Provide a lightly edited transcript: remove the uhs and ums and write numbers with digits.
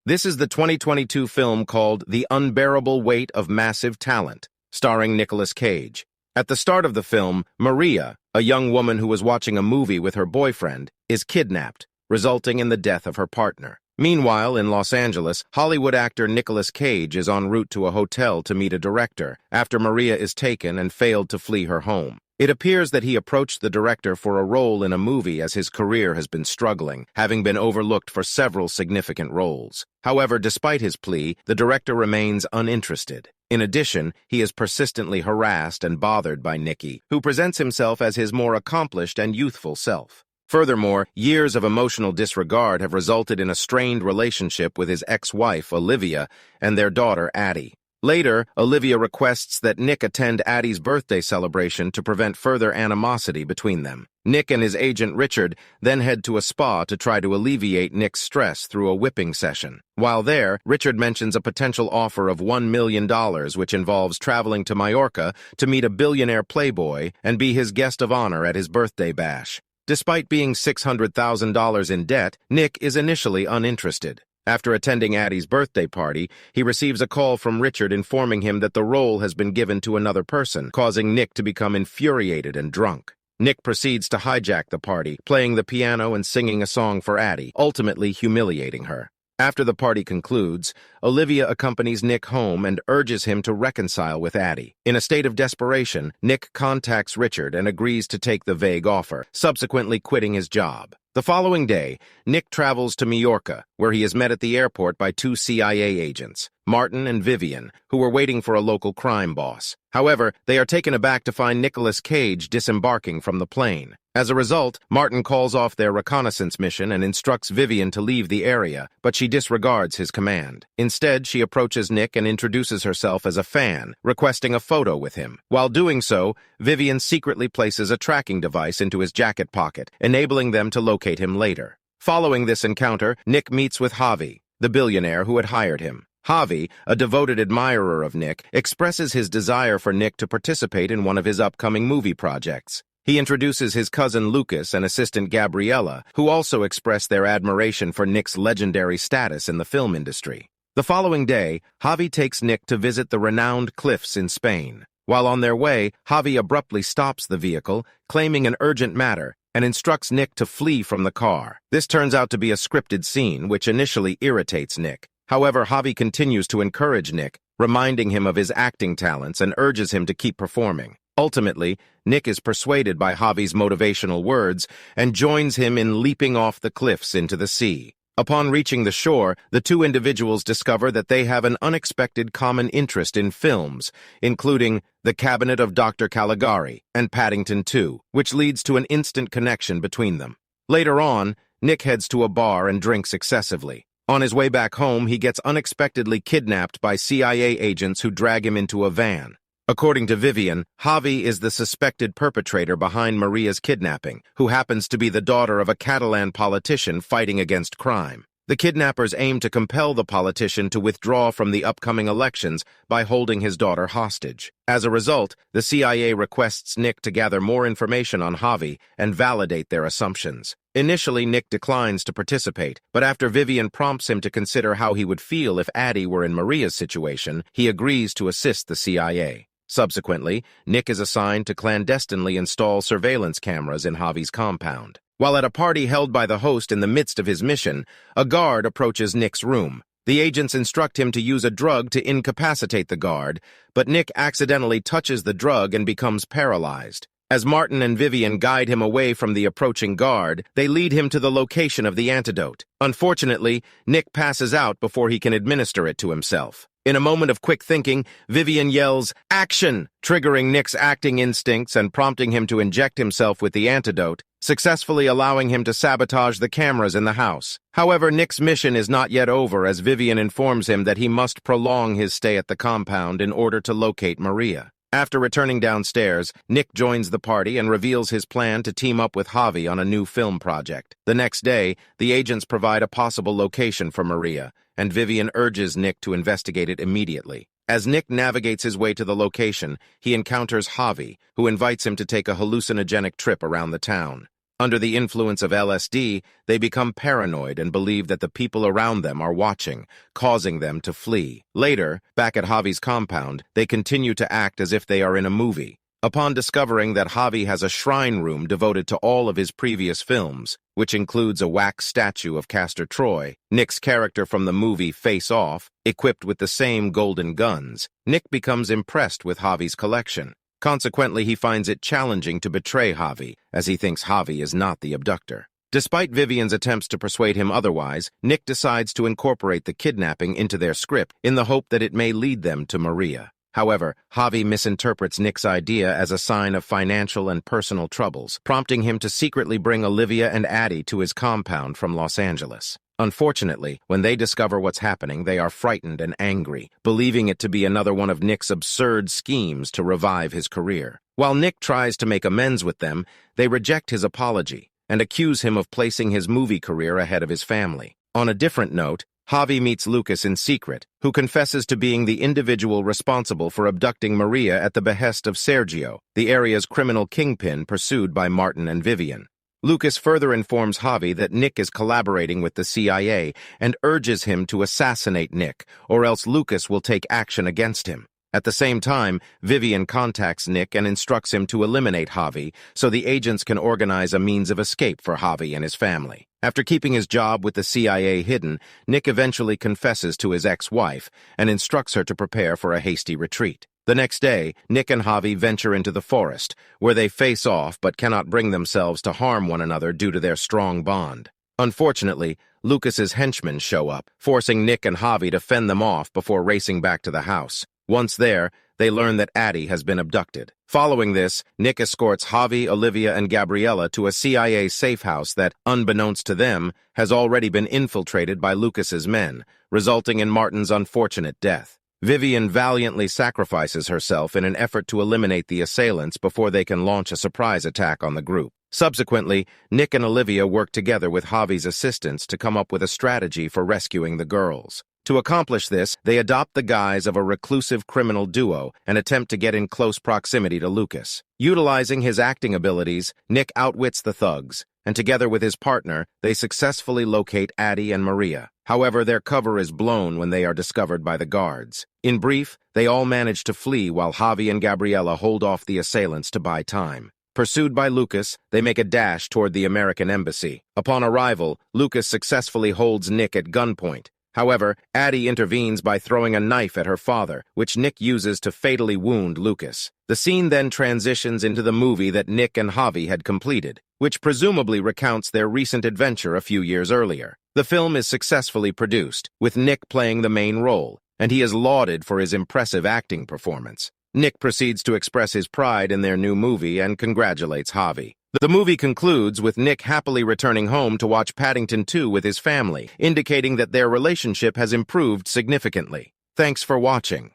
This is the 2022 film called The Unbearable Weight of Massive Talent, starring Nicolas Cage. At the start of the film, Maria, a young woman who was watching a movie with her boyfriend, is kidnapped, resulting in the death of her partner. Meanwhile, in Los Angeles, Hollywood actor Nicolas Cage is en route to a hotel to meet a director after Maria is taken and failed to flee her home. It appears that he approached the director for a role in a movie as his career has been struggling, having been overlooked for several significant roles. However, despite his plea, the director remains uninterested. In addition, he is persistently harassed and bothered by Nicky, who presents himself as his more accomplished and youthful self. Furthermore, years of emotional disregard have resulted in a strained relationship with his ex-wife, Olivia, and their daughter, Addie. Later, Olivia requests that Nick attend Addie's birthday celebration to prevent further animosity between them. Nick and his agent Richard then head to a spa to try to alleviate Nick's stress through a whipping session. While there, Richard mentions a potential offer of $1 million, which involves traveling to Mallorca to meet a billionaire playboy and be his guest of honor at his birthday bash. Despite being $600,000 in debt, Nick is initially uninterested. After attending Addie's birthday party, he receives a call from Richard informing him that the role has been given to another person, causing Nick to become infuriated and drunk. Nick proceeds to hijack the party, playing the piano and singing a song for Addie, ultimately humiliating her. After the party concludes, Olivia accompanies Nick home and urges him to reconcile with Addie. In a state of desperation, Nick contacts Richard and agrees to take the vague offer, subsequently quitting his job. The following day, Nick travels to Mallorca, where he is met at the airport by two CIA agents, Martin and Vivian, who were waiting for a local crime boss. However, they are taken aback to find Nicolas Cage disembarking from the plane. As a result, Martin calls off their reconnaissance mission and instructs Vivian to leave the area, but she disregards his command. Instead, she approaches Nick and introduces herself as a fan, requesting a photo with him. While doing so, Vivian secretly places a tracking device into his jacket pocket, enabling them to locate him later. Following this encounter, Nick meets with Javi, the billionaire who had hired him. Javi, a devoted admirer of Nick, expresses his desire for Nick to participate in one of his upcoming movie projects. He introduces his cousin Lucas and assistant Gabriella, who also express their admiration for Nick's legendary status in the film industry. The following day, Javi takes Nick to visit the renowned cliffs in Spain. While on their way, Javi abruptly stops the vehicle, claiming an urgent matter, and instructs Nick to flee from the car. This turns out to be a scripted scene, which initially irritates Nick. However, Javi continues to encourage Nick, reminding him of his acting talents and urges him to keep performing. Ultimately, Nick is persuaded by Javi's motivational words and joins him in leaping off the cliffs into the sea. Upon reaching the shore, the two individuals discover that they have an unexpected common interest in films, including The Cabinet of Dr. Caligari and Paddington 2, which leads to an instant connection between them. Later on, Nick heads to a bar and drinks excessively. On his way back home, he gets unexpectedly kidnapped by CIA agents who drag him into a van. According to Vivian, Javi is the suspected perpetrator behind Maria's kidnapping, who happens to be the daughter of a Catalan politician fighting against crime. The kidnappers aim to compel the politician to withdraw from the upcoming elections by holding his daughter hostage. As a result, the CIA requests Nick to gather more information on Javi and validate their assumptions. Initially, Nick declines to participate, but after Vivian prompts him to consider how he would feel if Addie were in Maria's situation, he agrees to assist the CIA. Subsequently, Nick is assigned to clandestinely install surveillance cameras in Javi's compound. While at a party held by the host in the midst of his mission, a guard approaches Nick's room. The agents instruct him to use a drug to incapacitate the guard, but Nick accidentally touches the drug and becomes paralyzed. As Martin and Vivian guide him away from the approaching guard, they lead him to the location of the antidote. Unfortunately, Nick passes out before he can administer it to himself. In a moment of quick thinking, Vivian yells, "Action!" triggering Nick's acting instincts and prompting him to inject himself with the antidote, successfully allowing him to sabotage the cameras in the house. However, Nick's mission is not yet over as Vivian informs him that he must prolong his stay at the compound in order to locate Maria. After returning downstairs, Nick joins the party and reveals his plan to team up with Javi on a new film project. The next day, the agents provide a possible location for Maria, and Vivian urges Nick to investigate it immediately. As Nick navigates his way to the location, he encounters Javi, who invites him to take a hallucinogenic trip around the town. Under the influence of LSD, they become paranoid and believe that the people around them are watching, causing them to flee. Later, back at Javi's compound, they continue to act as if they are in a movie. Upon discovering that Javi has a shrine room devoted to all of his previous films, which includes a wax statue of Castor Troy, Nick's character from the movie Face Off, equipped with the same golden guns, Nick becomes impressed with Javi's collection. Consequently, he finds it challenging to betray Javi, as he thinks Javi is not the abductor. Despite Vivian's attempts to persuade him otherwise, Nick decides to incorporate the kidnapping into their script in the hope that it may lead them to Maria. However, Javi misinterprets Nick's idea as a sign of financial and personal troubles, prompting him to secretly bring Olivia and Addie to his compound from Los Angeles. Unfortunately, when they discover what's happening, they are frightened and angry, believing it to be another one of Nick's absurd schemes to revive his career. While Nick tries to make amends with them, they reject his apology and accuse him of placing his movie career ahead of his family. On a different note, Javi meets Lucas in secret, who confesses to being the individual responsible for abducting Maria at the behest of Sergio, the area's criminal kingpin pursued by Martin and Vivian. Lucas further informs Javi that Nick is collaborating with the CIA and urges him to assassinate Nick, or else Lucas will take action against him. At the same time, Vivian contacts Nick and instructs him to eliminate Javi so the agents can organize a means of escape for Javi and his family. After keeping his job with the CIA hidden, Nick eventually confesses to his ex-wife and instructs her to prepare for a hasty retreat. The next day, Nick and Javi venture into the forest, where they face off but cannot bring themselves to harm one another due to their strong bond. Unfortunately, Lucas's henchmen show up, forcing Nick and Javi to fend them off before racing back to the house. Once there, they learn that Addie has been abducted. Following this, Nick escorts Javi, Olivia, and Gabriella to a CIA safe house that, unbeknownst to them, has already been infiltrated by Lucas's men, resulting in Martin's unfortunate death. Vivian valiantly sacrifices herself in an effort to eliminate the assailants before they can launch a surprise attack on the group. Subsequently, Nick and Olivia work together with Javi's assistants to come up with a strategy for rescuing the girls. To accomplish this, they adopt the guise of a reclusive criminal duo and attempt to get in close proximity to Lucas. Utilizing his acting abilities, Nick outwits the thugs, and together with his partner, they successfully locate Addie and Maria. However, their cover is blown when they are discovered by the guards. In brief, they all manage to flee while Javi and Gabriella hold off the assailants to buy time. Pursued by Lucas, they make a dash toward the American embassy. Upon arrival, Lucas successfully holds Nick at gunpoint. However, Addie intervenes by throwing a knife at her father, which Nick uses to fatally wound Lucas. The scene then transitions into the movie that Nick and Javi had completed, which presumably recounts their recent adventure a few years earlier. The film is successfully produced, with Nick playing the main role, and he is lauded for his impressive acting performance. Nick proceeds to express his pride in their new movie and congratulates Javi. The movie concludes with Nick happily returning home to watch Paddington 2 with his family, indicating that their relationship has improved significantly. Thanks for watching.